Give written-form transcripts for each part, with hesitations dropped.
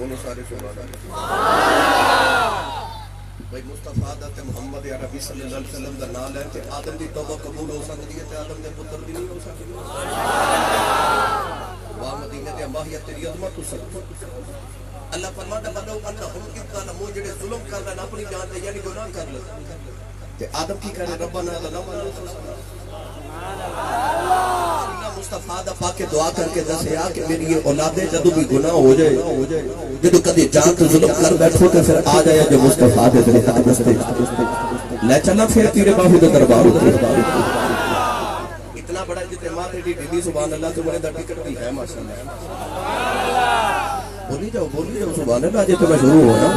بولو سارے سبحان اللہ. بھائی مصطفیٰ دا تے محمد عربی صلی اللہ علیہ وسلم دا نام لے تے آدم دی توبہ قبول ہو سکتی ہے تے آدم دے پتر بھی نہیں ہو سکتی. واہ مدینہ تے ماہیت تیری عظمت ہو سکتی. اللہ فرماتا بندو انہم ظلموا جڑے ظلم کر رہے اپنی جان تے یعنی گناہ کر لے تے آدم کی کرے ربنا مصطفیٰ دا پاکے دعا کر کے دسیا کہ میری یہ اولادیں جدو بھی گناہ ہو جائے جدو کدی جان تو ظلم کر بیٹھو تو پھر آ جائے جو مصطفیٰ دے دلے حق دستے لے چلا پھر تیرے باہو دا دربار اتنا بڑا اجتماع تیری ڈیلی سبحان اللہ تو بڑے دا ٹکٹ بھی ہے ماشاءاللہ. بولی جاؤ سبحان اللہ. آج تو میں شروع ہو رہا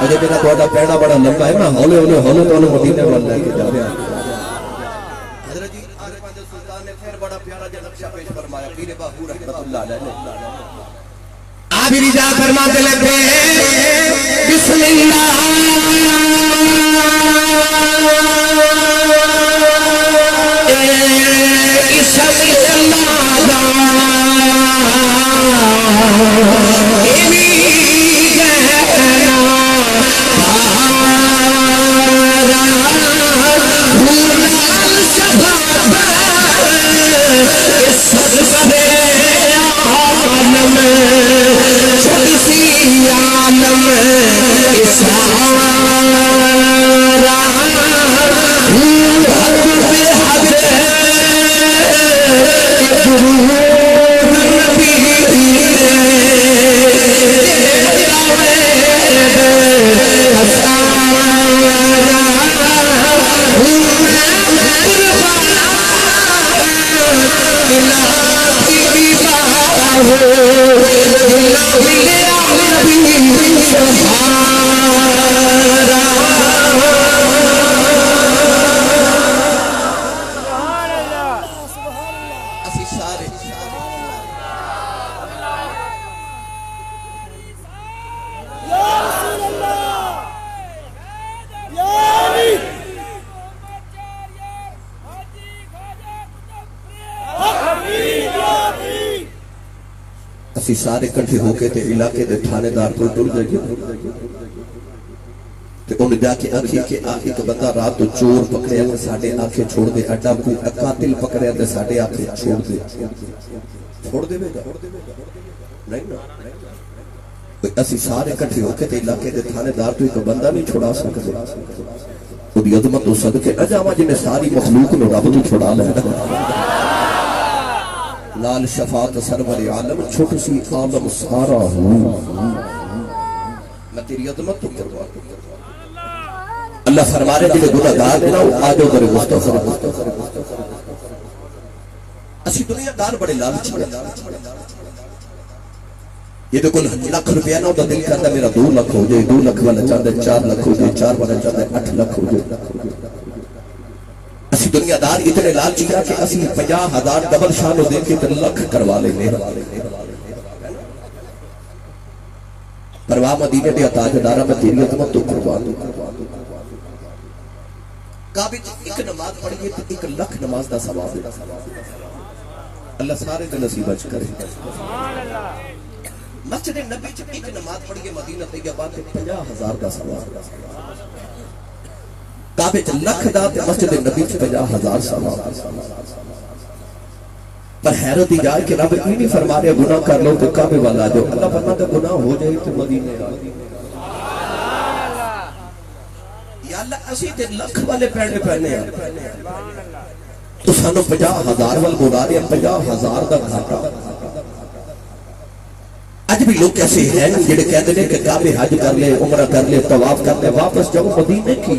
اجے میرا تھوڑا پیڑا بڑا لمبا ہے میں ہولے تو مدینے والے لے کے جا رہا ہوں. حضرت جی عارف سلطان نے پھر بڑا پیارا جو نقشہ پیش فرمایا پیر باہو رحمت اللہ علیہ. آپ رجا فرماتے لگے بسم اللہ اسی سارے کٹھے ہو کے تے علاقے دے تھانے دار کو ٹر جائے تے انہیں جا کے آنکھی کہ ایک بندہ رات تو چور پکڑے تے ساڑھے آنکھیں چھوڑ دے اڈا کوئی قاتل پکڑے تے ساڑھے آنکھیں چھوڑ دے بیٹا نہیں نا. اسی سارے کٹھے ہو کے تے علاقے دے تھانے دار تو ایک بندہ نہیں چھوڑا سکتے وہ دی عظمت ہو صدقے نہ جاواں جنہیں ساری مخلوق نے رب تو چھوڑا لے لال شفاعت سرور عالم چھوٹ سی عالم سارا ہوں میں تیری عظمت تو کروا. اللہ فرما رہے جنہیں گناہ گار دینا آجو کرے مستغفر. اسی دنیا دار بڑے لالچ یہ تو کل لاکھ روپیہ نہ ہوتا دل کرتا میرا 2 لاکھ ہو جائے 2 لاکھ والا چاہتا ہے 4 لاکھ ہو جائے 4 والا چاہتا ہے 8 لاکھ ہو جائے. اسی دنیا دار اتنے لالچ کیا کہ اسی 50,000 ڈبل شانو دے کے لکھ کروا لیں پرواہ مدینے دے تاجدارہ میں تیری عظمت تو کروا دوں. کعبے ایک نماز پڑھیے تو 1 لاکھ نماز دا ثواب ہے. اللہ سارے دے نصیب اچ کرے. مسجد نبی چ ایک نماز پڑھیے مدینہ طیبہ تے 50,000 دا ثواب. کعبے چ لکھ دا تے مسجد نبی چ 50,000 ثواب. پر حیرت ہی جائے کہ رب نہیں فرما رہے گناہ کر لو تو کعبے والا جو اللہ فرماتا گناہ ہو جائے تو مدینے آ. یا اللہ اسی تے لکھ والے پیڑے پہنے ہیں تو سانو 50,000 وال بلا رہے ہیں 50,000 دا گھاٹا. آج بھی لوگ کیسے ہیں جڑے کہتے ہیں کہ کعبے حج کر لے عمرہ کر لے طواف کر لے واپس جاؤ مدینے کی.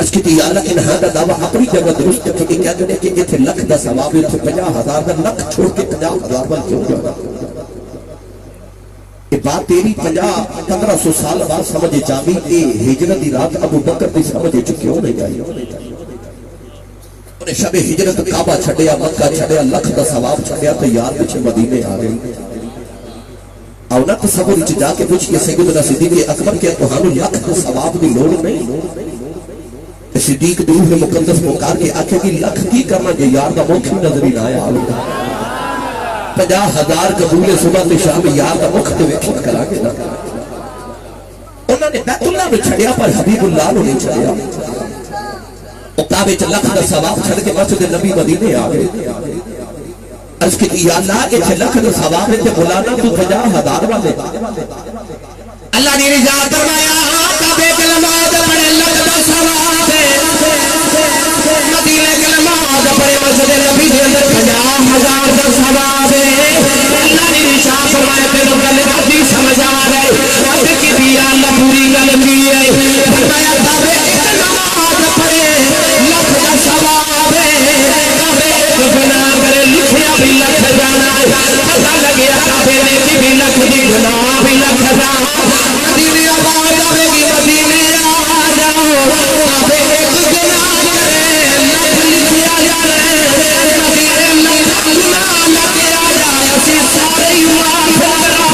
اس کی یا اللہ انہاں دا دعویٰ اپنی جگہ درست ہے کہ کہتے ہیں کہ یہ تھے لکھ دا ثواب ہے 50,000 دا لکھ چھوڑ کے 50,000 وال کیوں جاؤ. یہ بات تیری 1500 سال بعد سمجھے جاوی کہ ہجرت دی رات ابو بکر دی سمجھے چکے ہو نہیں جائی. انہیں شب ہجرت کعبہ چھڑیا مکہ چھڑیا لکھ دا ثواب چھڑیا تو یار پچھے مدینے آ گئی. اور نہ تصور اچھ جا کے پوچھئے سیدنا صدیق اکبر کیا تو ہمیں لکھ دا ثواب دی لوڑ نہیں. صدیق روح مقدس پکار کے آکھے کہ لکھ کی کرنا جو یار دا موقع نظری نہ آیا. 50,000 قبول صبح تے شام یار دا مکھ تے ویکھیا کرا کے نا انہاں نے بیت اللہ میں چھڑیا پر حبیب اللہ نو نہیں چھڑیا او کعبے چ لکھ دا ثواب چھڑ کے مسجد نبی مدینے آ گئے عرض کی یا اللہ اے لکھ دا ثواب تے مولانا تو 50,000 والے اللہ نے رضا فرمایا کعبے کے نماز پڑھے لکھ دا ثواب مدینے کے نماز پڑھے مسجد نبی دے اندر 50,000 دا ثواب اللہ نے رضا فرمایا تے گل کی سمجھ آ گئی رب کی بھی اللہ پوری گل کی ہے فرمایا کعبے کے نماز پڑھے لکھ دا ثواب کعبے کو گناہ کرے لکھیا بھی لکھ جانا پتہ لگیا کعبے نے بھی لکھ دی گناہ بھی لکھ جانا مدینے آباد آوے گی مدینے آ جاؤ کعبے ایک گناہ کرے لکھ لکھیا جانا مدینے لکھ گناہ لکھیا جائے اسی سارے ہی معاف کرا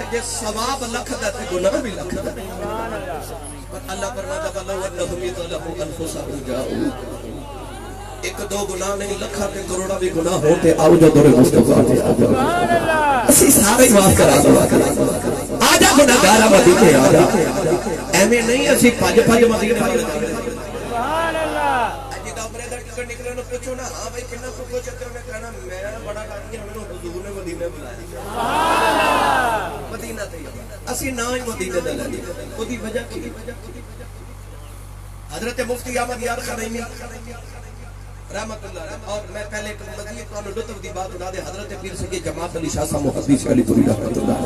یہ ثواب لکھ دا تے گناہ بھی لکھ دا پر اللہ فرماتا فَلَوْ أَنَّهُمْ يَظْلَمُونَ أَنفُسَهُمْ جَاءُوا ایک دو گناہ نہیں لکھا تے کروڑا بھی گناہ ہوتے آؤ جو دور مصطفیٰ کے آجا اسی سارے معاف کرا دو آجا گناہ گارا مدینے آجا ایمیں نہیں اسی پاج مدینے آجا اجی دا بریدر ٹکر نکلے نو پوچھو نا ہاں بھائی کنہ کو پوچھو کہ میں کہنا میں بڑا کاری ہمیں حضور نے مدینے بلایا مدینہ تے اسی نہ ہی مدینہ دے لے او دی وجہ کی حضرت مفتی احمد یار خنیمی رحمت اللہ اور میں پہلے ایک مدینہ قانون لطف دی بات ادا دے حضرت پیر سید جماعت علی شاہ صاحب محدث علی پوری رحمت اللہ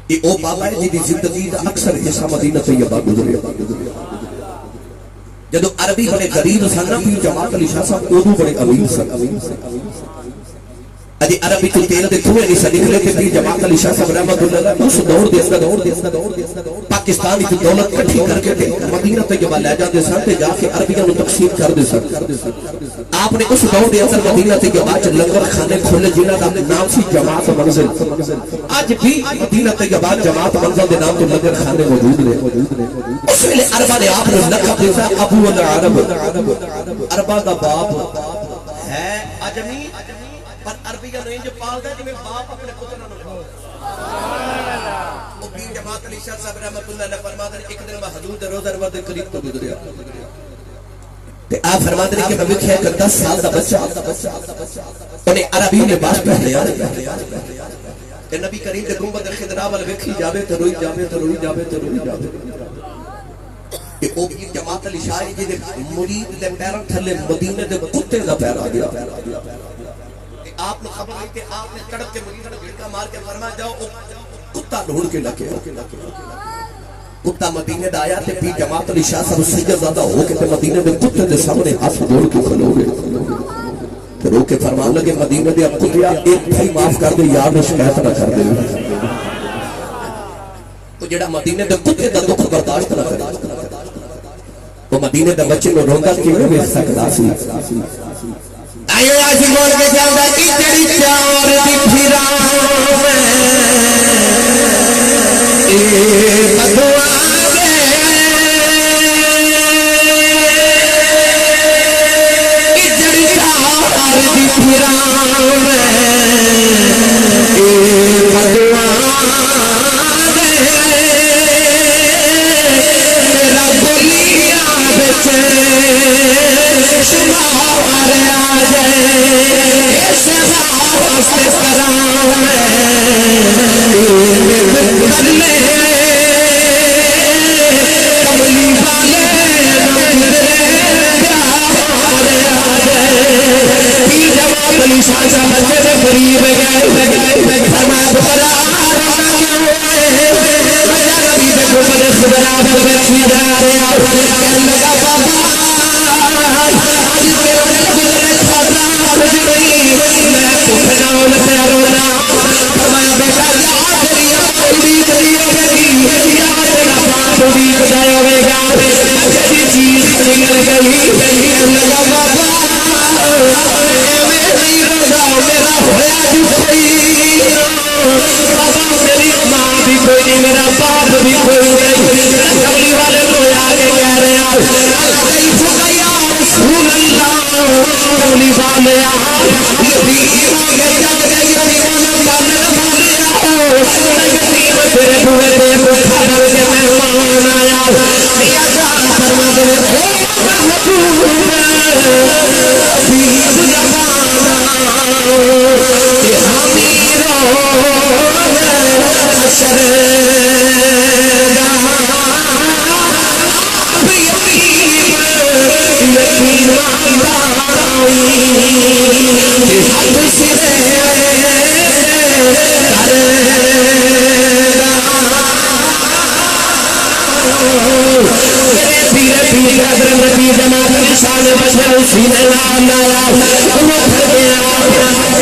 یہ او بابا ہے جی دی زندگی دا اکثر حصہ مدینہ طیبہ گزرے جدو عربی بڑے غریب سن پیر جماعت علی شاہ صاحب اردو بڑے امیر سن اجی عربی تو تیل دے تھوئے نہیں سا نکلے کہ پیر جماعت علی شاہ صاحب رحمت اللہ اس دور دے پاکستانی کی دولت کٹھی کر کے مدینہ طیبہ لے جاتے سن تے جا کے عربیاں نو تقسیم کر دے سن آپ نے اس دور دے اندر مدینہ طیبہ چ لنگر کھانے کھولے جنہاں دا نام سی جماعت منزل اج بھی مدینہ طیبہ جماعت منزل دے نام تو لنگر کھانے موجود نے اس ویلے عربا نے آپ نے لقب دیتا ابو العرب عربا دا باپ ہے عجمی پر عربی کا نہیں جو پالتا ہے جنہیں باپ اپنے پترہ نہ پالتا وہ پیر جماعت علی شاہ صاحب رحمت اللہ نے فرماتا ہے ایک دن میں حضور روزہ روزہ دے قریب کو گزریا تے آپ فرماتے ہیں کہ میں ویکھیا کہ 10 سال دا بچہ انہیں عربی لباس پہنے آ تے نبی کریم دے گنبد خضرا ول ویکھی جاوے تے روئی جاوے تے روئی جاوے تے روئی جاوے کہ او پیر جماعت علی شاہ جی دے مرید دے پیراں تھلے مدینے دے کتے دا پیر آ گیا آپ نے خبر آئی کہ آپ نے کڑک کے مرید نے بھڑکا مار کے فرما جاؤ کتا ڈھونڈ کے لکے کتا مدینے دا آیا تے پیر جماعت علی شاہ صاحب سجدہ زدہ ہو کے تے مدینے دے کتے دے سامنے ہاتھ جوڑ کے کھلو گے تے رو کے فرمان لگے مدینے دے اب کتیا ایک بھائی معاف کر دے یار نے شکایت نہ کر دے تو جڑا مدینے دے کتے دا دکھ برداشت نہ کرے وہ مدینے دے بچے کو روندا کیویں ویکھ سکدا سی آئیو آج بول کے جاؤں گا ایجڑی چار دی پھراؤں میں اے بدوا گے ایجڑی چار دی پھراؤں میں اے بدوا گے میرا بولیا بچے شمار تیرے بوئے پہ بکھا ڈال کے مہمان آیا یا جان فرما دے محبوب حبیب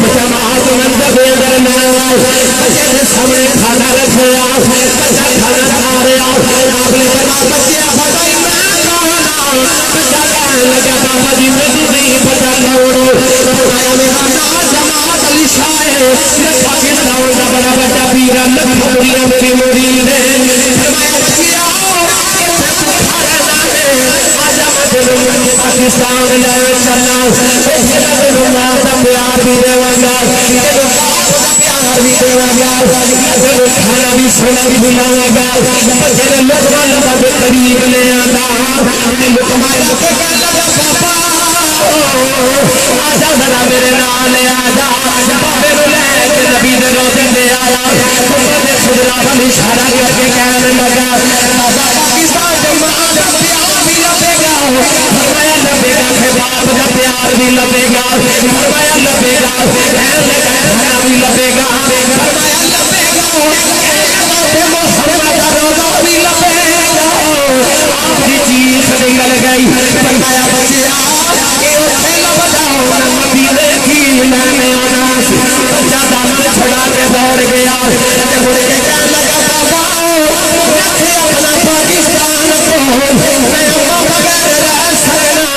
زمانہ کہ حمیروں حشر سامنے کھانا رکھے بچہ کھانا کھا رہے لگا بابا جی میں نہیں پتا چھوڑو جماعت علی شاہ پاکستان کا بڑا بڑا پیر لکھنؤ میری مرید پاکستان لے چلنا پیار بھی دے کھانا بھی سونا بھی بلاوا گا جب لوگ قریب لے آتا آجا ذرا میرے نال آجا بابے نو لے کے نبی دے روزے دے آیا خدا کا اشارہ کر کے کہنے لگا بابا پاکستان جماعت کا پیار بھی لبے گا فرمایا لبے گا خباب کا پیار بھی لبے گا فرمایا لبے گا کھانا بھی لبے گا فرمایا لبے گا محمد کا روزہ بھی لبے گا آپ کی چیز نکل گئی فرمایا بچیا مدینے کی میں نے آنا بچہ دامن چھڑا کے دوڑ گیا مڑ کے کہنے لگا بابا رکھے اپنا پاکستان کو میں ابا بغیر رہ سکنا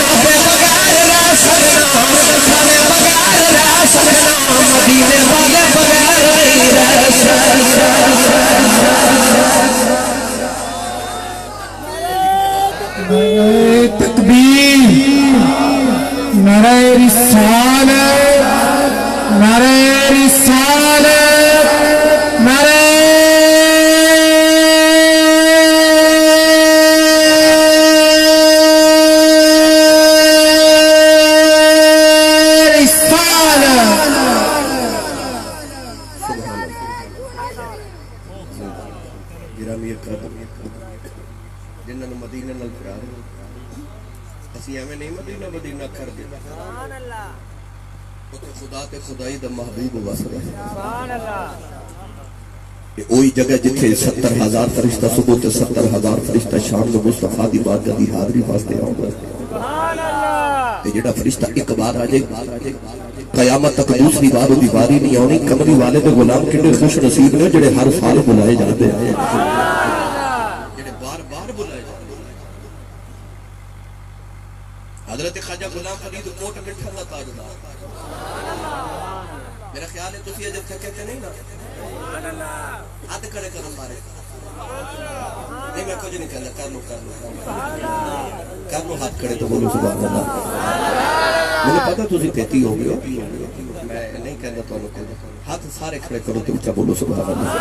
ابے بغیر رہ سکنا میں بغیر رہ سکنا مدینے والے بغیر نہیں رہ سکنا تکبیر نعرہ رسالت نعرہ رسالت نعرہ جنہوں مدینہ نال پیار اسی ایویں نہیں مدینہ مدینہ کر دے سبحان اللہ اوتھے خدا تے خدائی دا محبوب وس رہا سبحان اللہ کہ وہی جگہ جتھے 70,000 فرشتہ صبح تے 70,000 فرشتہ شام نو مصطفیٰ دی بارگاہ دی حاضری واسطے آوندا سبحان اللہ تے جڑا فرشتہ ایک بار آ جائے قیامت تک دوسری بار دی باری نہیں آنی کمری والے تے غلام کتنے خوش نصیب نے جڑے ہر سال بلائے جاتے ہیں حضرت خواجہ غلام فرید کوٹ مٹھن دا تاجدار میرا خیال ہے تسی اجے تھکے تے نہیں نا سبحان اللہ ہاتھ کھڑے کرو مارے نہیں میں کچھ نہیں کہنا کر لو ہاتھ کھڑے تو بولو سبحان اللہ مجھے پتا تسی کہتی ہو گئے میں نہیں کہنا تو ہاتھ سارے کھڑے کرو تو اچھا بولو سبحان اللہ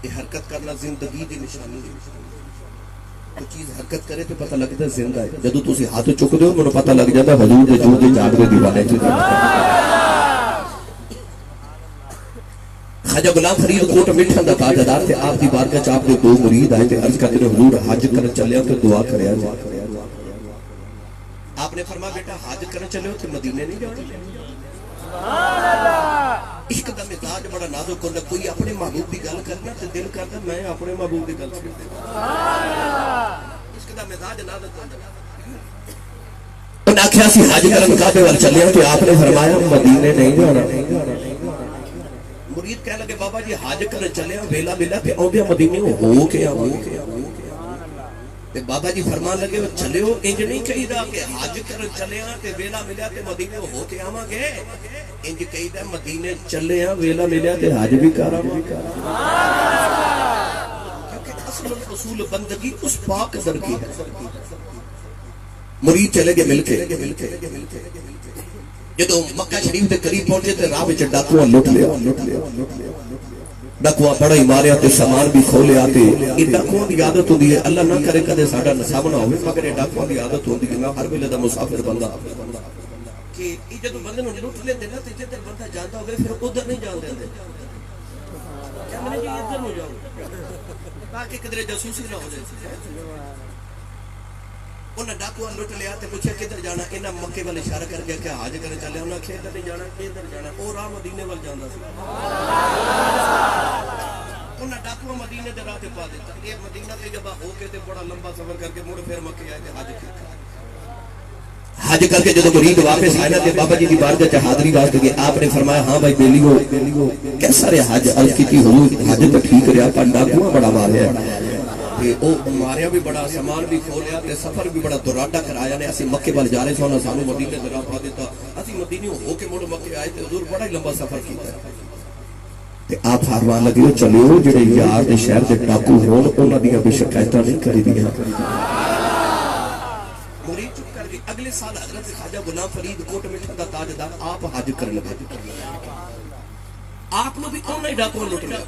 یہ حرکت کرنا زندگی دی نشانی ہے کوئی چیز حرکت کرے تو پتہ لگتا ہے زندہ ہے جدو تسی ہاتھ چک دے ہو منو پتہ لگ جاتا ہے حضور دے جود دے جاگ دے دیوانے خواجہ غلام فرید کوٹ مٹھن دا تاجدار تھے آپ دی بارگاہ چ آپ نے دو مرید آئے تھے عرض کرتے حضور حج کرن چلے ہو تو دعا کریا جائے آپ نے فرمایا بیٹا حج کرن چلے ہو تو مدینے نہیں جانے سبحان اللہ عشق دا مزاج بڑا نازک ہوتا کوئی اپنے محبوب دی گل کرنا تے دل کرتا میں اپنے محبوب دی گل کرتا سبحان اللہ عشق دا مزاج نازک ہوتا انہاں آکھیا سی حج کرن کعبے ول چلے ہو تو آپ نے فرمایا مدینے نہیں جانا مرید کہنے لگے بابا جی حج کرن چلے ہو ویلا ملا تے اوندے مدینے ہو کے تے بابا جی فرمان لگے چلے ہو انج نہیں کہی دا کہ حج کرن چلے ہاں تے ویلا ملیا تے مدینے ہو کے آواں گے انج کہی دا مدینے چلے ہاں ویلا ملیا تے حج بھی کراں کیونکہ اصل رسول بندگی اس پاک در کی ہے مرید چلے گئے مل کے جدو مکہ شریف دے قریب پہنچے تے راہ وچ ڈاکواں لٹ لیا ڈاکواں بڑا ہی ماریا تے سامان بھی کھولیا تے یہ ڈاکواں دی عادت ہوندی ہے اللہ نہ کرے کدے ساڈا سامنا ہوے مگر یہ ڈاکواں دی عادت ہوندی ہے ہر ویلے دا مسافر بندہ کہ یہ جدو بندے نوں لٹ لیندے نا تے جدھر بندہ جاندا ہوے پھر ادھر نہیں جان دیندے کیا میں جی ادھر نو جاؤں تاکہ کدھر جاسوسی نہ ہو جائے انہاں ڈاکواں لٹ لیا تے پوچھا کدھر جانا انہاں مکے والے اشارہ کر کے کہ حج کرنے چلے انہاں کہ ادھر نہیں جانا ادھر جانا او راہ مدینے وال جاندا سی انہاں ڈاکواں مدینے دے راہ تے پا دیتا اے مدینہ تے جب ہو کے تے بڑا لمبا سفر کر کے مڑ پھر مکے آئے تے حج کیتا حج کر کے جدو مرید واپس آئے نا تے بابا جی دی بارگاہ تے حاضری واسطے گئے آپ نے فرمایا ہاں بھائی بیلیو کیسا رہا حج عرض کیتی حضور حج تو ٹھیک رہا پر ڈاکواں بڑا ماریا تے او ماریا بھی بڑا سامان بھی کھولیا تے سفر بھی بڑا دوراڈا کرایا نے اسی مکے وال جا رہے سن سانو مدینے دے راہ پا دیتا اسی مدینے ہو کے مڑ مکے آئے تے حضور بڑا ہی لمبا سفر کیتا تے آپ فرمان لگے چلیو جڑے یار دے شہر دے ڈاکو ہون انہاں دیاں بھی شکایتاں نہیں کری دیاں مرید چپ کر کے اگلے سال حضرت خواجہ غلام فرید کوٹ مٹھا دا تاجدار آپ حج کرن لگے آپ نو بھی انہاں ہی ڈاکو لٹ لیا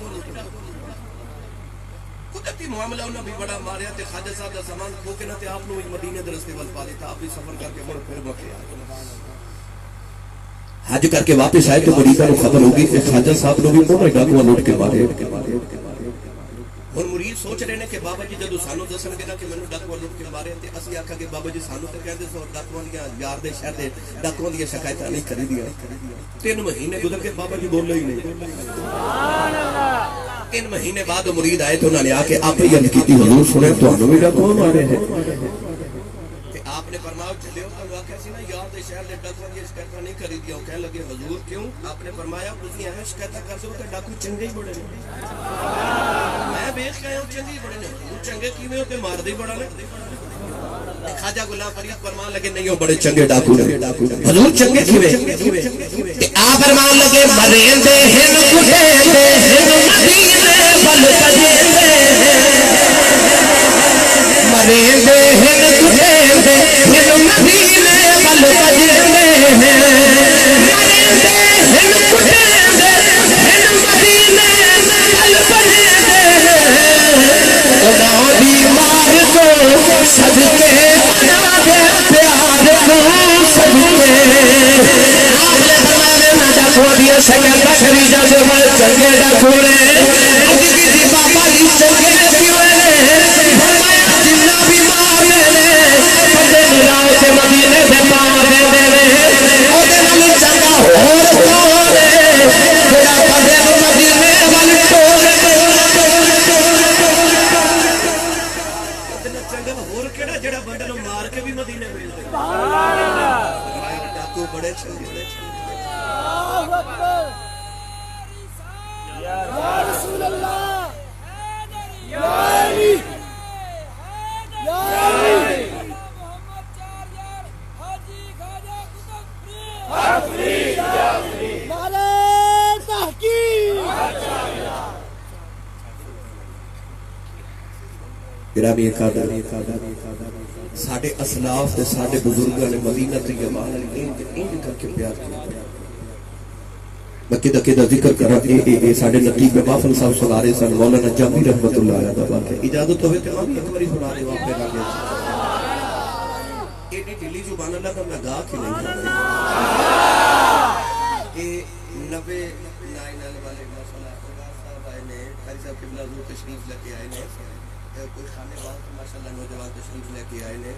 قدرتی معاملہ انہاں بھی بڑا ماریا تے خواجہ صاحب دا سامان کھو کے نہ تے آپ نو مدینے دے رستے ول پا دیتا آپ بھی سفر کر کے مڑ پھر مکے آئے حج کر کے واپس آئے تو مریداں نو خبر ہوگی کہ خواجہ صاحب نو بھی انہاں ڈاکواں لٹ کے مارے ہن مرید سوچ رہے نے کہ بابا جی جدوں سانو دسن گے نا کہ مینوں ڈاکواں لٹ کے مارے تے اسی آکھا کہ بابا جی سانو تے کہندے سو ڈاکواں دیاں یار دے شہر دے ڈاکواں دیاں شکایتاں نہیں کری دیاں 3 مہینے گزر کے بابا جی بولے ہی نہیں سبحان اللہ 3 مہینے بعد مرید آئے تو انہوں نے آ کے آپ ہی عرض کیتی حضور سنے تو انہوں بھی ڈاکواں مارے ہیں کہ آپ نے فرمایا چلے ہو تو واقعہ سی نا یار دے شہر دے ڈاکواں دی شکایتاں نہیں کری دیا کہنے لگے حضور کیوں آپ نے فرمایا تسی ایویں شکایتاں کر دو تے ڈاکو چنگے ہی بڑے نے میں ویکھ کے چنگے ہی بڑے نے چنگے کیویں تے مار دے بڑا نے خواجہ غلام فرید فرمان لگے نہیں ہو بڑے چنگے ڈاکو نے حضور چنگے کیویں تے آپ فرمان لگے مریندے ہن کٹے دے ہن مدینے ول سجدے مریندے ہن کٹے دے ہن مدینے ول سجدے مریندے ہن کٹے دے ہن مدینے ول سجدے انہاں دی مار کو صدقے بنا دے پیار کو صدقے آپ نے فرمایا نہ ڈاکو دیا شکل بکری جا جو چنگے ڈاکو نے اجی کسی بابا جی چنگے کیوں نے فرمایا جنہ بھی مارے نے پتے نراؤ سے مدینے سے پار دے او دے نال چنگا ہور کون جڑا پتے نو مدینے ول ٹورے چنگا ہور کیڑا جڑا بندے نو مار کے بھی مدینے بھیج دے سبحان اللہ ڈاکو بڑے چنگے اللہ اکبر یا رسول اللہ یا علی یا علی محمد چارجر حاجی خواجہ قطب فرید نعرہ تحقیق گرامی قادر ساڈے اسلاف تے ساڈے بزرگاں نے مدینہ تے جمال انج کر کے پیار کیا میں کدہ ذکر کر رہا ساڑھے نتیب میں محفل صاحب سنا رہے سن مولانا جامی رحمت اللہ علیہ دبا اجازت ہوئے تھے ہم ایک باری سنا رہے وہاں پہ لگے ایڈی ڈیلی زبان اللہ کا میں گاہ کی نہیں کرتا کہ 90 نائن والے مسئلہ صاحب آئے نے قاری صاحب قبلہ حضور تشریف لے کے آئے نے کوئی خانے واقع ماشاءاللہ نوجوان تشریف لے کے آئے نے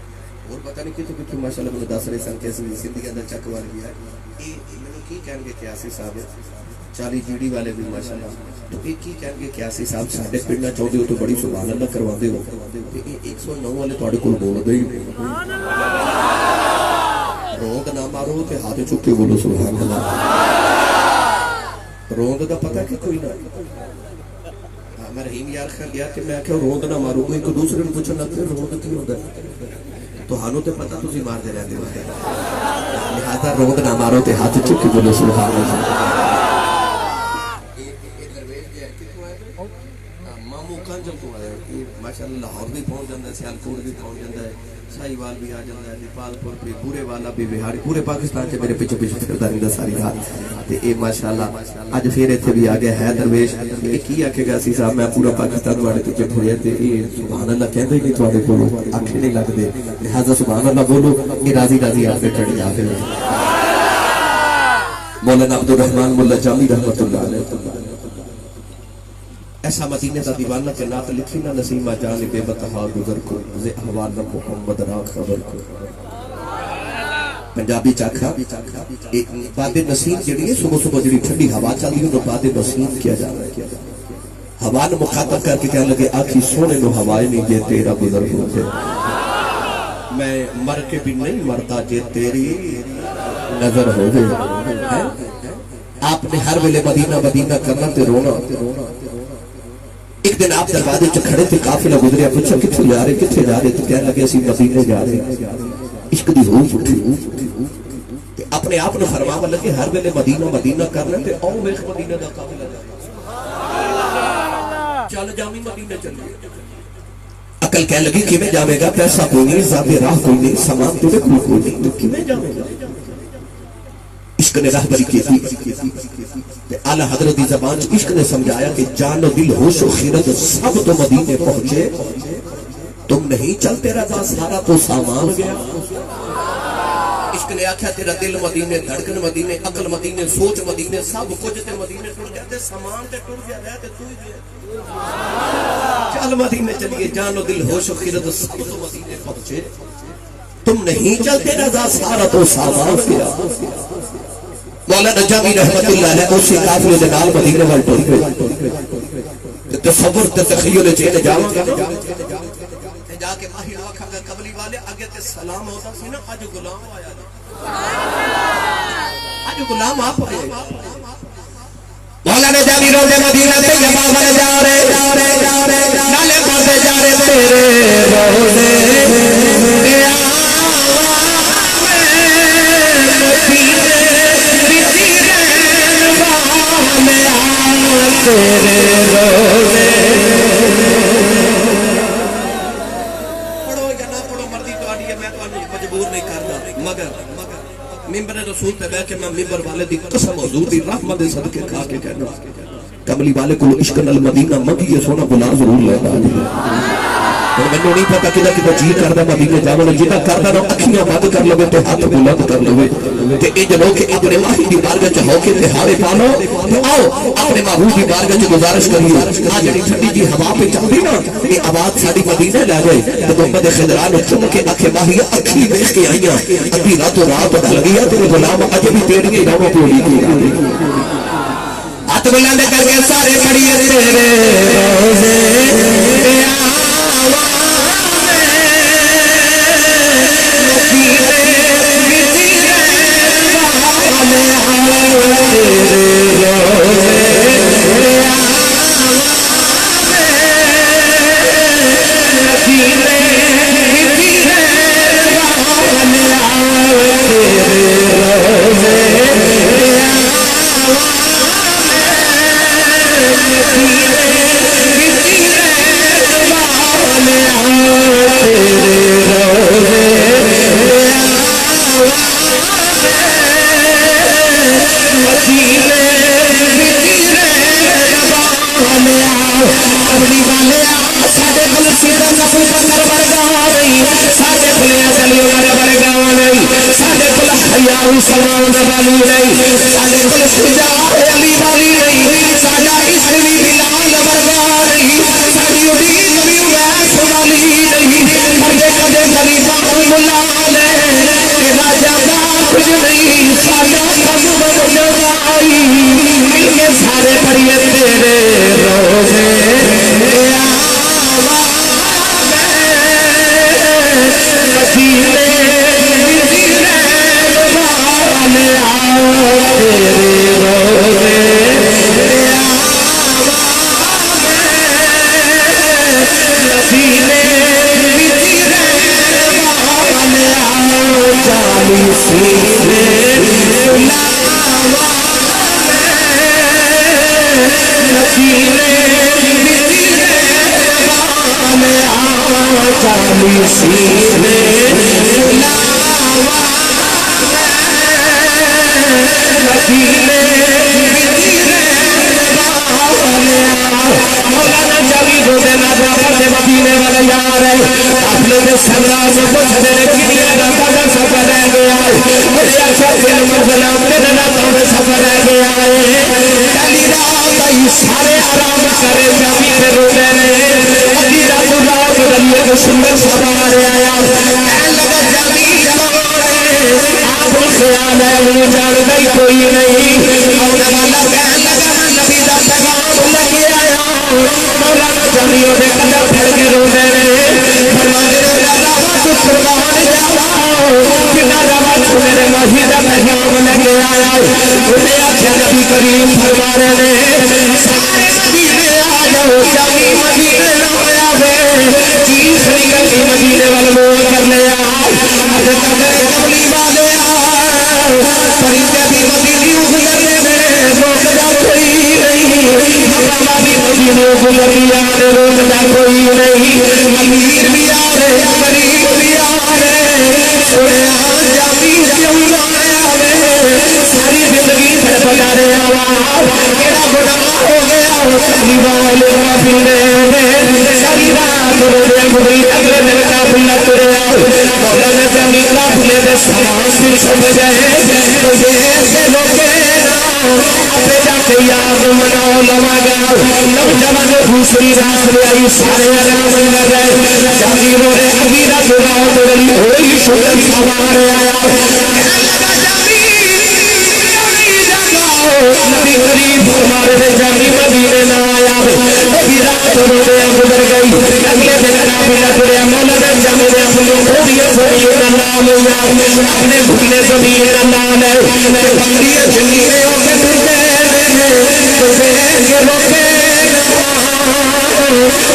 اور پتہ نہیں کتنے ماشاءاللہ میں 10 رہے سن کیسے زندگی اندر چکوار گیا ہے کی کہیں گے قیاسی صاحب 40 جیڑی والے بھی ماشاءاللہ تو ایک کی کہیں گے قیاسی صاحب ساڑھے پڑھنا چاہتے ہو تو بڑی سبحان اللہ کروا دے ہو 109 والے توڑے کل بول دے ہی روند نہ مارو تے ہاتھ چک کے بولو سبحان اللہ روند دا پتہ کہ کوئی نہ میں رحیم یار خیال گیا کہ میں کہا روند نہ مارو کوئی ایک دوسرے نے پوچھا نہ پھر روند کی ہوتا ہے تو ہانو تے پتہ تسی مار دے رہتے ہوتے لہذا روند نہ مارو تے ہاتھ چکی بولو سبحان اللہ مامو کانجل کو آئے ماشاءاللہ لاہور بھی پہنچ جاتا ہے، سیالکوٹ بھی پہنچ جاتا ہے، ساہیوال بھی آ جاتا ہے، نیپال پور بھی، پورے والا بھی، بہار پورے پاکستان سے میرے پیچھے پیچھے پھردا رہندا ساری رات تے اے ماشاءاللہ اج پھر ایتھے بھی آ گیا ہے درویش اے کی آکھے گا سی صاحب میں پورا پاکستان تواڈے پیچھے پھریا تے اے سبحان اللہ کہندے نہیں تواڈے کولوں آکھے نہیں لگدے، لہذا سبحان اللہ بولو اے راضی راضی آپ چڑھ جا پھر مولانا عبد الرحمن ملا جامی رحمۃ اللہ علیہ ایسا مدینے دا دیوانہ کے نات لکھی نہ نسیمہ جان بے بتہا گزر کو زے احوال محمد را خبر کو پنجابی چاکھا باد نسیم جڑی ہے صبح صبح جڑی ٹھنڈی ہوا چل رہی ہے تو باد نسیم کیا جا رہا ہے ہوا نے مخاطب کر کے کہنے لگے آنکھی سونے نو ہوائے نہیں جے تیرا گزر ہو جائے میں مر کے بھی نہیں مرتا جے تیری نظر ہو جائے آپ نے ہر ویلے مدینہ مدینہ کرنا تے رونا ایک دن آپ دروازے چ کھڑے تھے قافلہ گزریا پوچھا کتنے جا رہے تو کہنے لگے اسی مدینے جا رہے عشق دی روح اٹھی اپنے آپ نے فرماوا لگے ہر ویلے مدینہ مدینہ کرنا تے او ویکھ مدینہ دا قافلہ چل جامی مدینہ چلیے عقل کہنے لگی کیویں جاوے گا پیسہ کوئی نہیں ذات راہ کوئی نہیں سامان تیرے کوئی نہیں تو کیویں جاوے گا عشق نے راہبری کی تھی اعلیٰ حضرت دی زبان عشق نے سمجھایا کہ جان و دل ہوش و خیرت سب تو مدینے پہنچے تم نہیں چلتے رضا سارا تو سامان گیا عشق نے آکھیا تیرا دل مدینے دھڑکن مدینے عقل مدینے سوچ مدینے سب کچھ تے مدینے ٹر گیا تے سامان تے ٹر گیا رہ تے تو ہی گیا چل مدینے چلیے جان و دل ہوش و خیرت سب تو مدینے پہنچے تم نہیں چلتے رضا سارا تو سامان گیا مولانا جامی رحمت اللہ علیہ اسی قافلے دے نال مدینے وال ٹر گئے تصور تے تخیل چین جاواں گا جا کے ماہی آکھا گا قبلی والے اگے تے سلام ہوتا سی نا اج غلام آیا اج غلام آپ آئے مولانا جامی روزے مدینہ تے یما ول جا رہے نالے پردے جا رہے تیرے روزے تیرے روزے پڑھو یا نہ پڑھو مرضی تہاڈی ہے میں تانوں مجبور نہیں کردا مگر ممبر رسول تے بیٹھ کے میں ممبر والے دی قسم حضور دی رحمت دے صدقے کھا کے کہنا کملی والے کو عشق نال مدینہ منگی سونا بلا ضرور لینا مینوں نہیں پتا کدا کدا جی کردا مدینے جاون جدا کردا نہ اکھیاں بند کر لوے تے ہاتھ بلند کر لوے تے اے جلو کہ اپنے ماہی دی بارگاہ چ ہو کے تے ہارے پا لو آؤ اپنے محبوب دی بارگاہ چ گزارش کریے آ جڑی ٹھنڈی جی ہوا پہ چلدی نا اے آواز ساڈی مدینے لے گئے تے محمد خضران چم کے اکھے ماہی اکھی دیکھ کے آئیاں ادھی راتوں رات ڈل گیا تیرے غلام اج بھی تیری راہوں پہ اڑی کی ہاتھ بلند کر کے سارے پڑھیے تیرے روزے سلام والی نہیں ساڈے کول سجا علی والی نہیں ساڈا اسری بلال ورگا نہیں ساڈی امید بھی ویس والی نہیں کدے کدے غریباں ملا لے تیرا جادا کچھ نہیں ساڈا سب جگائی مل کے سارے پڑھیے تیرے روزے مدینے والی سینے مولانا جاوید حسین آباد مدینے والے یار ہے اپنے سردار سے پوچھتے ہیں کہ یہ سفر رہ گیا مجھے اچھا دل منزلہ میرے راتوں میں سفر رہ گیا ہے پہلی رات آئی سارے آرام کرے جامی پہ رو رہے اگلی رات رات رلیے کو سندر سوار آیا کہنے لگا جامی آپ کو خیال ہے انہیں جان گئی کوئی نہیں آنے والا کہنے لگا میں نبی دا پیغام لگے آیا مولانا جامیوں نے قدر پھر کے رو رہے فرمانے لگا رابا تو قربان جاوا کنا رابا تو میرے ماہی دا پیغام لگے آیا انہیں آکھے نبی کریم فرما رہے سارے مدینے آ جاؤ جامی مدینے نہ ہویا بے چیز نکلی مدینے والموں کر لیا حضرت میرے قبلی والے پرندے بھی مدینے گزرنے میں روکتا کوئی نہیں ہمارا بھی مدینے گزریا روکتا کوئی نہیں امیر بھی آ رہے غریب بھی آ رہے سونے جامی کیوں نہ آیا رہے ساری زندگی بڑھا رہے آواز کیڑا گناہ ہو گیا کبھی والے کافی ساری رات روڑے گزری اگلے دن کافی نہ تریا مولانا جامی کافلے دے سامان بھی سمجھ گئے مجھے ایسے لوگے اپنے جا کے یاد مناؤ لما گیا نوجوان دوسری رات میں آئی سارے آرام لگے جامی روڑے اگیرہ دراؤ دلی ہوئی شکر سوار آیا کہنے لگا جامی نبی قریب ہمارے نے جامی مدینے نہ آیا ابھی رات روڑے گزر گئی اگلے دن قافلہ تریا مولانا جامی نے اپنی گھوڑیاں زمین اللہ لیا اپنے گھوڑنے زمین اللہ لے بندیاں جنگیرے ہو کے ٹوٹے گے روکے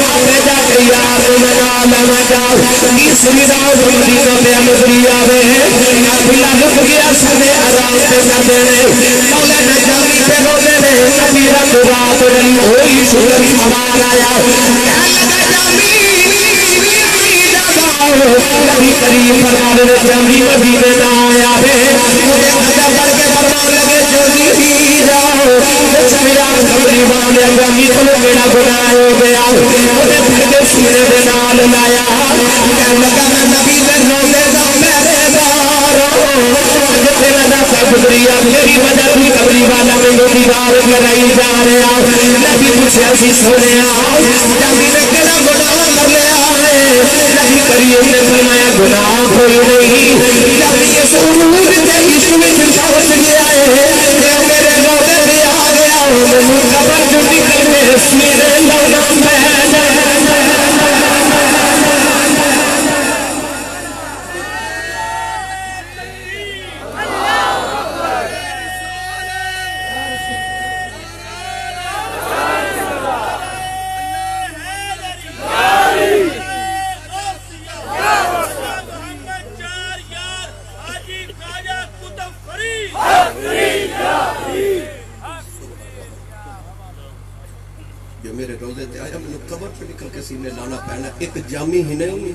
اپنے جا کے یاد منا لما جاؤ تیسری رات مدینہ پہ مدری آوے قافلہ رک گیا سنے آرام سے نہ دینے مولانا جامی پہ رو دینے نبی رات رات رلی ہوئی شکر سوار آیا کہنے لگا جامی نبی کریم فرمانے نے جامی مدینے نہ آیا ہے مجھے خدا کر کے فرمان لگے جو بھی جاؤ سمیرا قبری والے جامی کو میرا گناہ ہو گیا مجھے پھر کے سینے دے نال لایا کہنے لگا میں نبی دے روزے دا میرے داروں جتے ندا سا گزریا میری وجہ تھی قبری والا میں جو دیوار لڑائی جا رہا نبی پوچھا سی سونے جامی نے کہنا گناہ کر لیا ہے نبی کریم نے فرمایا گناہ کوئی نہیں جب یہ سرور تے عشق میں پہنچ گیا ہے میرے روزے پہ آ گیا میں قبر جو نکل کے سینے لونا بہن ایک جامی ہی نہیں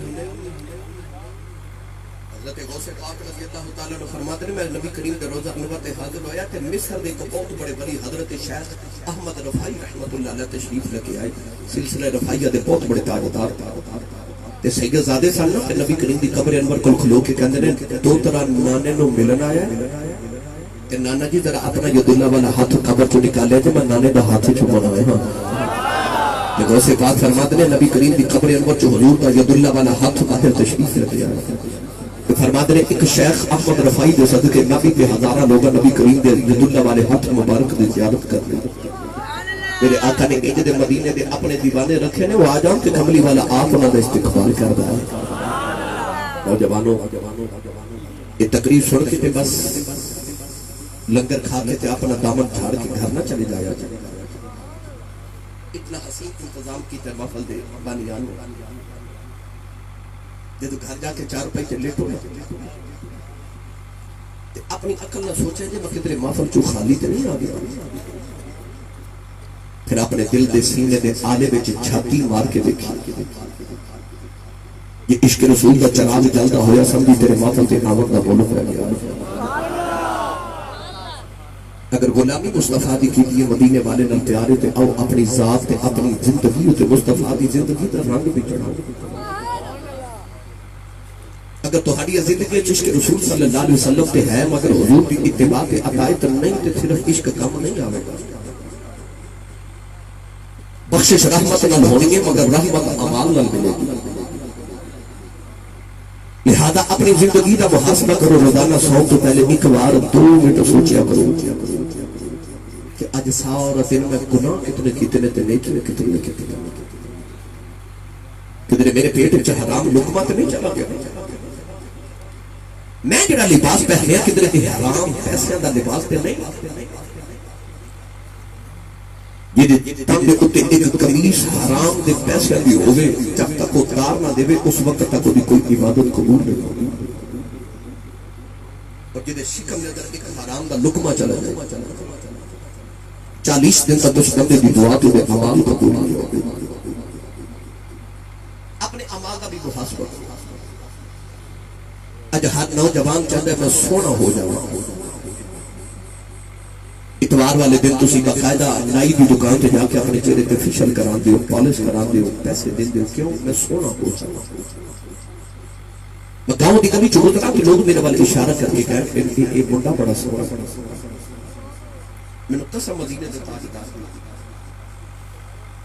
حضرت غوث پاک رضی اللہ تعالیٰ نے فرماتے ہیں میں نبی کریم کے روزہ انوات حاضر ہویا کہ مصر دے کو بہت بڑے بڑی حضرت شیخ احمد رفائی رحمت اللہ علیہ تشریف لے کے آئے سلسلہ رفائیہ دے بہت بڑے تاجدار تے سید زادے سن کہ نبی کریم دی قبر انور کل کھلو کے کہندے نے دو طرح نانے نو ملن آیا تے نانا جی ذرا اپنا ید اللہ والا ہاتھ قبر چ نکالے تے میں نانے دا ہاتھ چھپانا ہے ہاں غوث پاک فرماتے ہیں نبی کریم دی قبر انور چ حضور دا ید اللہ والا ہاتھ باہر تشریف لے کے آیا فرماتے ہیں ایک شیخ احمد رفائی دے صدقے نبی پہ ہزارہ لوگا نبی کریم دے ید اللہ والے ہاتھ مبارک دی زیارت کر لیں میرے آقا نے ایجد مدینے دے اپنے دیوانے رکھے نے وہ آ جاؤں کہ کملی والا آپ انہوں نے استقبال کر رہا ہے نوجوانوں یہ تقریر سن کے تے بس لنگر کھا کے تے اپنا دامن چھاڑ کے گھر نہ چلے جایا اتنا حسین انتظام کی تے محفل دے بانیان دے تو گھر جا کے 4 روپے تے لیٹو تے اپنی عقل نہ سوچے جے میں کدھر محفل چو خالی تے نہیں آ گیا پھر اپنے دل دے سینے دے آلے وچ چھاتی مار کے دیکھی یہ عشق رسول کا چراغ جلدا ہویا سمجھی تیرے ماتھے تے آمد دا بولو پہ گیا اگر غلامی مصطفیٰ دی کی دیئے مدینے والے نل تیارے تے او اپنی ذات تے اپنی زندگی تے مصطفیٰ دی زندگی تے رنگ بھی چڑھا اگر تو ہڑی زندگی عشق رسول صلی اللہ علیہ وسلم تے ہے مگر حضور کی اتباع تے عقائد نہیں تے صرف عشق کم نہیں آوے گا بخشش رحمت نہ ہونی ہے مگر رحمت عمال نہ ملے گی لہذا اپنی زندگی کا محاسبہ کرو روزانہ سو تو پہلے ایک بار 2 منٹ سوچیا کرو کہ آج سارا دن میں گناہ کتنے تے نیکی کتنے کدھر میرے پیٹ وچ حرام لقمہ تے نہیں چلا گیا میں جڑا لباس پہنیا کدھر تے حرام پیسے دا لباس تے نہیں یہ تن دے اوتے ایک قمیص حرام دے پیسے دی ہوے جب تک وہ اتار نہ دے اس وقت تک وہ کوئی عبادت قبول نہیں ہوگی اور جدے شکم دے اندر ایک حرام دا لقمہ چلا جائے 40 دن تک اس بندے دی دعا تے اعمال قبول نہیں ہوگی اپنے اعمال کا بھی محاسبہ اج ہر نوجوان چاہتا ہے میں سونا ہو جاؤں اتوار والے دن تسی باقاعدہ نائی دی دکان تے جا کے اپنے چہرے تے فیشل کران دیو پالش کران دیو پیسے دین دیو کیوں میں سونا ہو جاؤں میں گاؤں دی کبھی چھوڑ رہا کہ لوگ میرے والے اشارہ کر کے کہے یہ منڈا بڑا سونا میں نے قسم مدینے دے پاس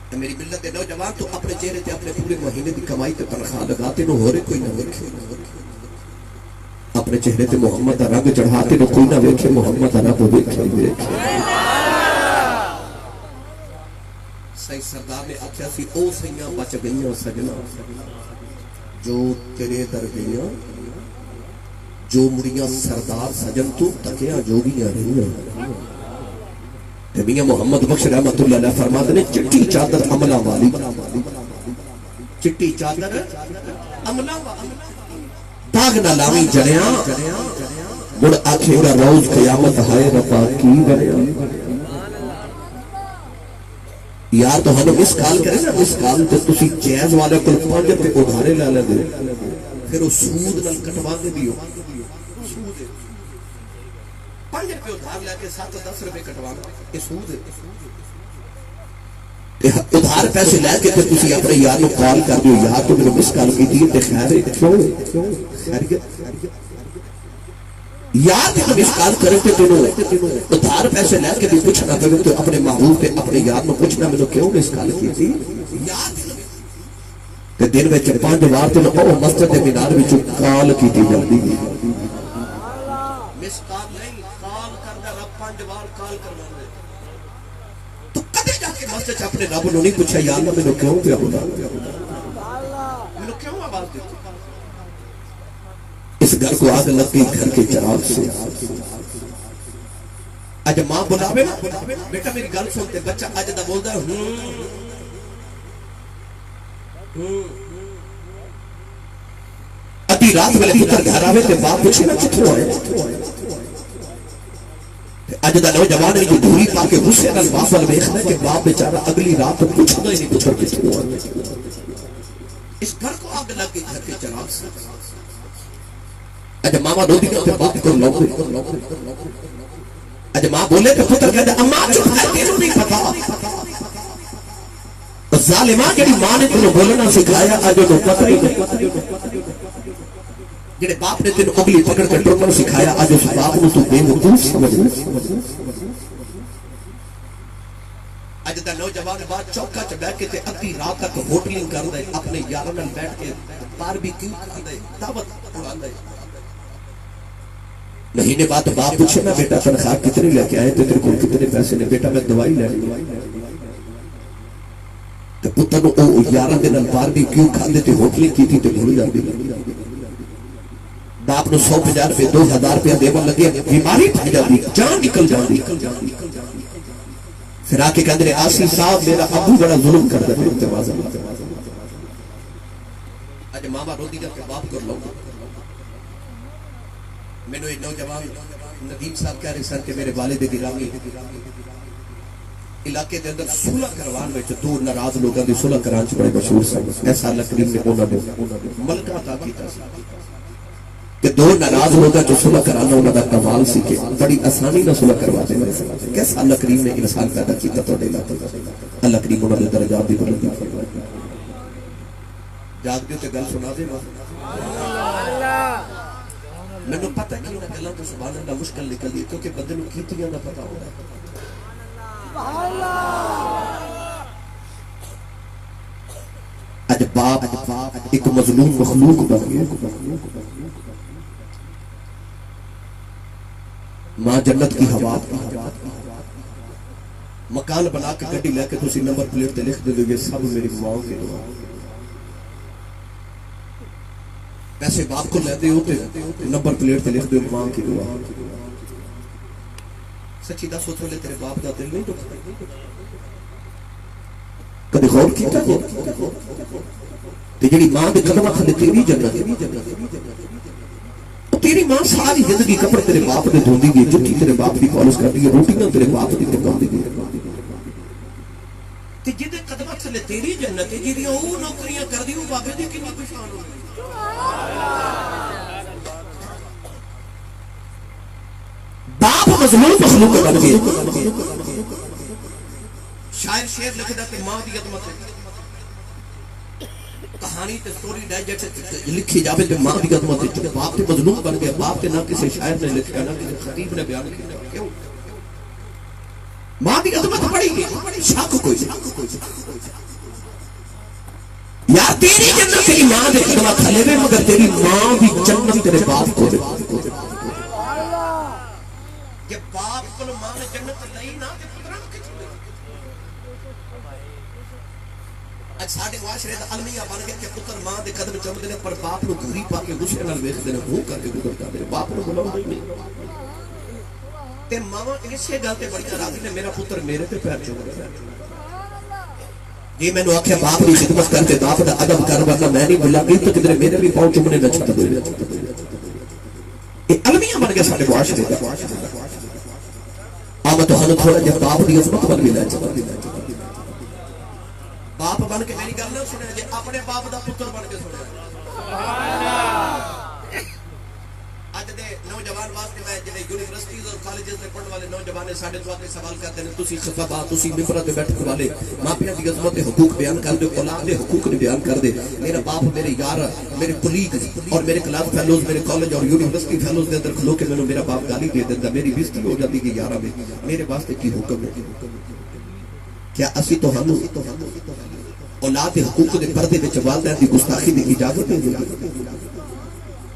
کہ میری ملت دے نوجوان تو اپنے چہرے تے اپنے پورے مہینے دی کمائی تے تنخواہ لگاتے نو ہو رہے کوئی نہ دیکھے اپنے چہرے تے محمد دا رنگ چڑھاتے نو کوئی نہ ویکھے محمد دا رنگ ویکھے صحیح سردار نے آکھیا سی او سیاں بچ گئیاں سجنا جو تیرے در گئیاں جو مڑیاں سردار سجن تو تکیاں جوگیاں رہیاں میاں محمد بخش رحمت اللہ علیہ فرماتے نے چٹی چادر عملہ والی چٹی چادر عملہ والی داغ نہ لاویں جڑیاں مڑ آکھے گا روز قیامت ہائے ربا کی بنیا یار تو ہمیں اس کال کرے نا اس کال تے تسی جیز والے کو 5 روپے ادھارے لے لے دے پھر وہ سود نال کٹوا دے دیو 5 روپے ادھار لے کے 7-10 روپے کٹوانا یہ سود ہے ادھار پیسے لے کے پھر تسی اپنے یار کو کال کر دیو یار تو میرے مس کال کی تھی تے خیر ہے کیوں خیریت یار کہ ہم اس کال کریں تے تینوں ادھار پیسے لے کے بھی پوچھنا پڑے تو اپنے محبوب تے اپنے یار کو پوچھنا میں کیوں اس کال کی تھی یار کہ دن میں 5 بار تے او مسجد دے مینار وچ کال کی تھی جلدی مس کال نہیں کال کردا رب 5 بار کال کروا دے تو کدے جا کے مسجد اپنے رب نو نہیں پوچھا یا اللہ میں کیوں پیا خدا میں کیوں آواز دیتی اس گھر کو آگ لگ گئی گھر کے چراغ سے آج ماں بلاوے نا بیٹا میری گل سنتے بچہ آج دا بولدا ہے ادھی رات والے پتر گھر آوے تے باپ پوچھے نا کتھوں آئے آج دا نوجوان جو دھوری پا کے غصے نال باپ وال ویکھدا کہ باپ بیچارہ اگلی رات پوچھدا ہی نہیں پتر کتھوں آئے اس گھر کو آگ لگ گئی گھر کے چراغ سے اج ماما دو دیکھتے باپ کو لوگ اج ماں بولے تو پتر کہتے اماں چپ ہے تینوں نہیں پتا ظالمہ جڑی ماں نے تینوں بولنا سکھایا اج تو پتہ ہی نہیں جڑے باپ نے تینوں اگلی پکڑ کے ٹرکر سکھایا اج اس باپ کو تو بے وقوف سمجھ اج دا نوجوان بعد چوکا چ بیٹھ کے تے ادھی رات تک ہوٹلنگ کردا ہے اپنے یاراں نال بیٹھ کے باربیکیو کردا ہے دعوت اڑاندا ہے مہینے بعد باپ پوچھے نا بیٹا تنخواہ کتنی لے کے آئے تو تیرے کو کتنے پیسے نے بیٹا میں دوائی لینی تو پتر نو او 11 دن باربیکیو کھاندے تے ہوٹلنگ کی تھی تے بھول جاندی باپ نو 150 روپے 2000 روپے دیون لگے بیماری پھیل جاندی جان نکل جاندی پھر آ کے کہندے آسی صاحب میرا ابو بڑا ظلم کردا ہے تواضع اج ماما روندی جا کے باپ کر لو میں نے ایک نوجوان ندیم صاحب کہہ رہے سر کہ میرے والد گرامی علاقے دے اندر صلح کروان وچ دو ناراض لوگاں دی صلح کران چ بڑے مشہور سن ایسا اللہ کریم نے انہاں نوں ملکہ عطا کیتا سی کہ دو ناراض لوگاں جو صلح کرانا انہاں دا کمال سی کہ بڑی آسانی نال صلح کروا دیندے سن کیسا اللہ کریم نے انسان پیدا کیتا تواڈے علاقے اللہ کریم انہاں دے درجات دی بلندی فرمائے جاگ دیو تے گل سنا دے میں پتہ کہ انہاں گلاں تو سبحان اللہ مشکل نکل دی کیونکہ بندے نوں کیتیاں دا پتہ ہوندا ہے اج باپ ایک مظلوم مخلوق بن گیا ماں جنت کی ہوا مکان بنا کے گڈی لے کے تسی نمبر پلیٹ تے لکھ دے گے سب میری ماں کی دعا پیسے باپ کو لیتے ہوتے نمبر پلیٹ تے لکھ دے ماں کی دعا سچی دا سوچ لے تیرے باپ دا دل نہیں دکھتا کدی غور کیتا تے جڑی ماں دے قدماں تھلے تیری جنت تیری ماں ساری زندگی کپڑے تیرے باپ دے دھوندی گئی جُتی تیرے باپ دی پالش کردی ہے روٹیاں تیرے باپ دی پکاندی گئی تے جدے قدماں تھلے تیری جنت ہے جدی او نوکریاں کردی او بابے دی کتنی پریشان ہو باپ مظلوم مخلوق بن گئے شاعر شعر لکھدا تے ماں دی عظمت کہانی تے سٹوری ڈائجسٹ لکھی جاوے تے ماں دی عظمت تے باپ تے مظلوم بن گیا باپ تے نہ کسی شاعر نے لکھیا نہ کسی خطیب نے بیان کیا کیوں ماں دی عظمت بڑی گئی شک کوئی یا تیری جنت تیری ماں دے قدماں تھلے وے مگر تیری ماں دی جنت تیرے باپ کو دے کہ باپ کو ماں نے جنت لئی نہ تے پتراں نوں کتھوں دے اج ساڈے معاشرے دا المیہ بن گیا کہ پتر ماں دے قدم چومدے نے پر باپ نوں گھوری پا کے غصے نال ویکھدے نے ہو کر کے گزردا میرے باپ نوں بلاوندا ہی نہیں تے ماواں اسے گل تے بڑی راضی نے میرا پتر میرے تے پیر چوم رہا جی میں نے آخیا باپ کی خدمت کر کے باپ کا ادب کر ورنہ میں نہیں بلا گئی تو کدھر میرے بھی پاؤں چومنے نہ چھٹ دے یہ المیہ بن گیا سارے معاشرے کا میں تو ہن تھوڑا جہا باپ کی عظمت بن گیا باپ بن کے میری گل نہ سنیا جی اپنے باپ دا پتر بن کے سنیا اج دے نوجوان واسطے میں جڑے یونیورسٹیز اور کالجز میں پڑھن والے نوجوان ساڈے تو آکے سوال کرتے ہیں تسی خطبہ تسی ممبر تے بیٹھن والے ماپیاں دی عظمت حقوق بیان کر دے اولاد دے حقوق نہیں بیان کر دے میرا باپ میرے یار میرے کولیگ اور میرے کلاس فیلوز میرے کالج اور یونیورسٹی فیلوز دے اندر کھلو کے مینوں میرا باپ گالی دے دیندا میری بےزتی ہو جاتی کہ یارا میرے واسطے کی حکم ہے کیا اسی تو ہم اولاد حقوق دے پردے وچ والدین دی گستاخی دی اجازت ہے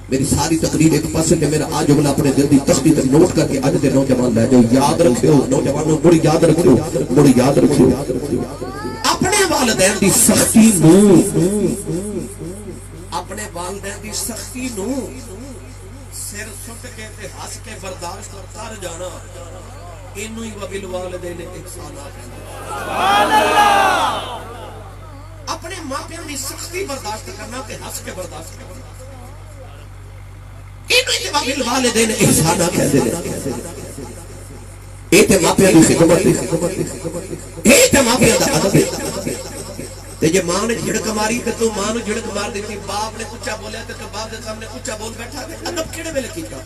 میری ساری تقریر ایک پاسے میں میرا آج جملہ اپنے دل دی تسبیح تے نوٹ کر کے اج دے نوجوان لے جاؤ یاد رکھو نوجوانوں بڑی یاد رکھو بڑی یاد رکھو اپنے والدین دی سختی نو اپنے والدین دی سختی نو سر سٹ کے تے ہس کے برداشت کر جانا اینو ہی وبالوالدین احسانا سبحان اللہ اپنے ماپیاں دی سختی برداشت کرنا تے ہس کے برداشت کرنا والدین احسانہ کہتے ہیں اے تے ماپیاں دی خدمت اے تے ماپیاں دا ادب تے جے ماں نے جھڑک ماری تے تو ماں نوں جھڑک مار دیتی باپ نے اونچا بولیا تے باپ دے سامنے اونچا بول بیٹھا تے ادب کیڑے ویلے کیتا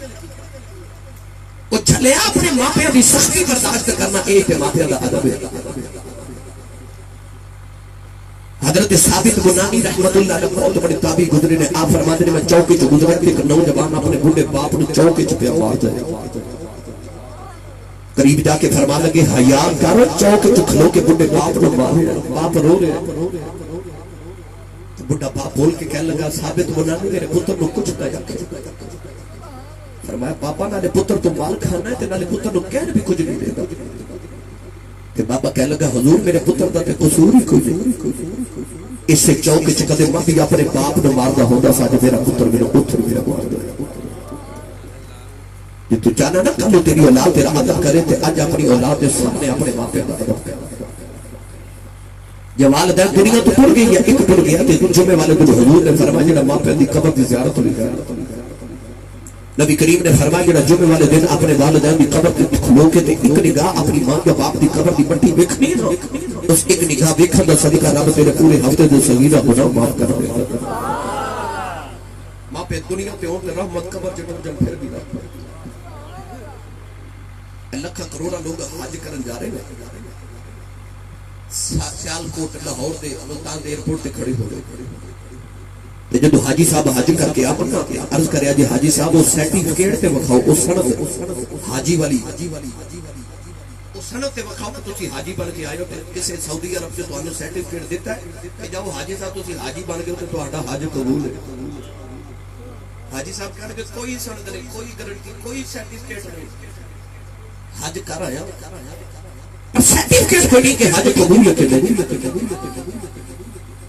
او چھلیا اپنے ماپیاں دی سختی برداشت کرنا اے تے ماپیاں دا ادب ہے حضرت ثابت بنانی رحمت اللہ علیہ بہت بڑے تابعی گزرے نے آپ فرماتے ہیں میں چوکے چ گزرا ایک نوجوان اپنے بوڑھے باپ نے چوکے چ پیا مارتا ہے قریب جا کے فرما لگے حیا کر چوکے چ کھلو کے بوڑھے باپ نے مارے باپ رو رہے بوڑھا باپ بول کے کہنے لگا ثابت بنانی میرے پتر نو کچھ دیا فرمایا پاپا نالے پتر تو مال کھانا ہے تے نالے پتر نو کہن بھی کچھ نہیں دے گا کہ بابا کہنے لگا حضور میرے پتر دا تے قصور ہی کوئی نہیں اس سے چوک چ کدے ماں اپنے باپ نو ماردا ہوندا سا تے میرا پتر میرا پتر میرا ماردا جے تو چاہنا نہ کل تیری اولاد تیرا ادب کرے تے اج اپنی اولاد دے سامنے اپنے باپ دا ادب کر جے والدین دنیا تو ٹر گئی ہے ایک ٹر گیا تے جمعے والے دن حضور نے فرمایا جڑا ماں پہ دی قبر دی زیارت ہوئی نبی کریم نے فرمایا جڑا جمعے والے دن اپنے والدین کی قبر تے کھلو کے تے ایک نگاہ اپنی ماں یا باپ کی قبر دی مٹی ویکھنی ہے نا، اس ایک نگاہ ویکھن دا صدقہ رب تیرے پورے ہفتے دے صغیرہ گناہ معاف کر دے گا۔ ماں پہ دنیا تے ہون تے رحمت قبر جڑا جن پھر بھی رب لکھاں کروڑا لوگ حج کرن جا رہے ہیں، سیالکوٹ لاہور دے ملتان دے ایئرپورٹ تے کھڑی ہو گئے تے جدو حاجی صاحب حج کر کے آپنا عرض کریا جی حاجی صاحب وہ سرٹیفکیٹ تے وکھاؤ اس سند حاجی والی اس سند تے وکھاؤ کہ تسی حاجی بن کے آئے ہو تے کسے سعودی عرب سے تانوں سرٹیفکیٹ دیتا ہے کہ جاؤ حاجی صاحب تسی حاجی بن گئے تے تہاڈا حج قبول ہے۔ حاجی صاحب کہنے کہ کوئی سند نہیں، کوئی گارنٹی، کوئی سرٹیفکیٹ نہیں، حج کر آیا سرٹیفکیٹ کوئی نہیں کہ حج قبول ہے کہ نہیں۔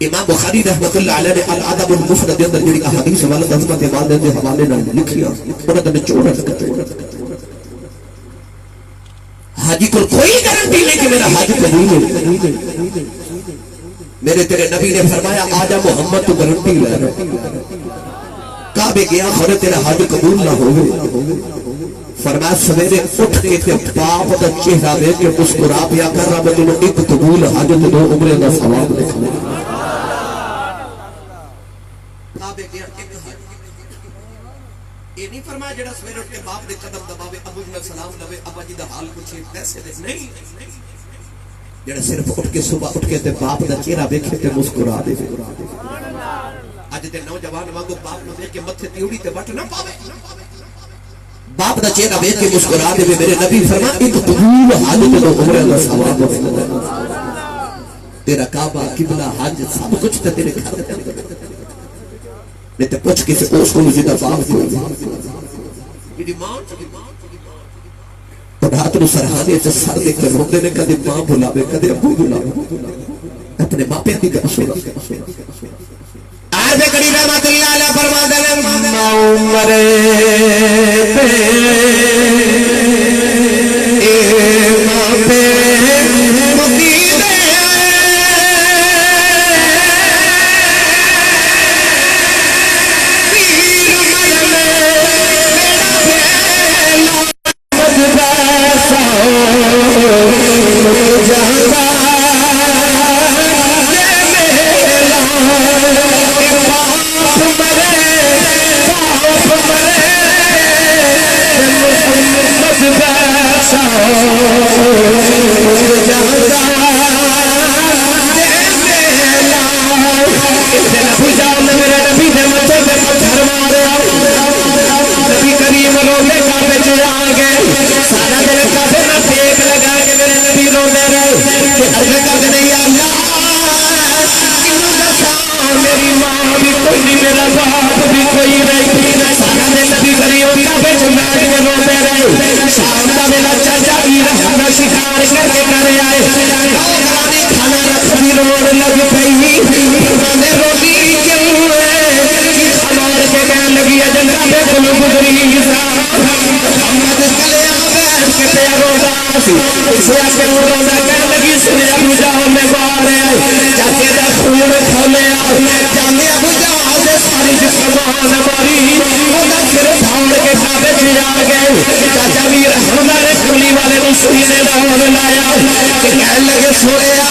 امام بخاری رحمت اللہ علیہ نے الادب المفرد دے اندر جڑی احادیث والد حضرت امام دے حوالے نال لکھیا انہاں نے نچوڑ حاجی کو کوئی گارنٹی نہیں کہ میرا حج قبول ہے۔ میرے تیرے نبی نے فرمایا آجا محمد تو گارنٹی لے رہا کعبے گیا خورے تیرا حج قبول نہ ہوئے، فرمایا سویرے اٹھ کے تے باپ دا چہرہ دیکھ کے مسکرا پیا کر رہا میں تینوں ایک قبول حج تے دو عمرے دا ثواب لکھنا۔ یہ نہیں فرمایا جڑا سویرے اٹھ کے باپ دے قدم دباوے ابو جی سلام لوے ابا جی دا حال پوچھے پیسے دے نہیں، جڑا صرف اٹھ کے صبح اٹھ کے تے باپ دا چہرہ دیکھے تے مسکرا دے۔ اج تے نوجوان وانگو باپ نو دیکھ کے متھے تیوڑی تے وٹ نہ پاوے، باپ دا چہرہ دیکھ کے مسکرا دے۔ میرے نبی فرمایا ایک قبول حج تے دو عمرے دا ثواب تیرا کعبہ قبلہ حج سب کچھ تے تیرے گھر دے اندر نہیں تے پوچھ کے اس کو مجھے دا باپ کوئی اور رات نو سرحانے سے سر دے کر روندے نے کدے ماں بلاوے کدے ابو بلاوے اپنے ماں پہ کی گل سنا۔ عرض کری رحمت اللہ علیہ فرماتے ہیں عمر پہ چاچا بھی رحمت والے کھلی والے نو لایا کہ کہنے لگے سویا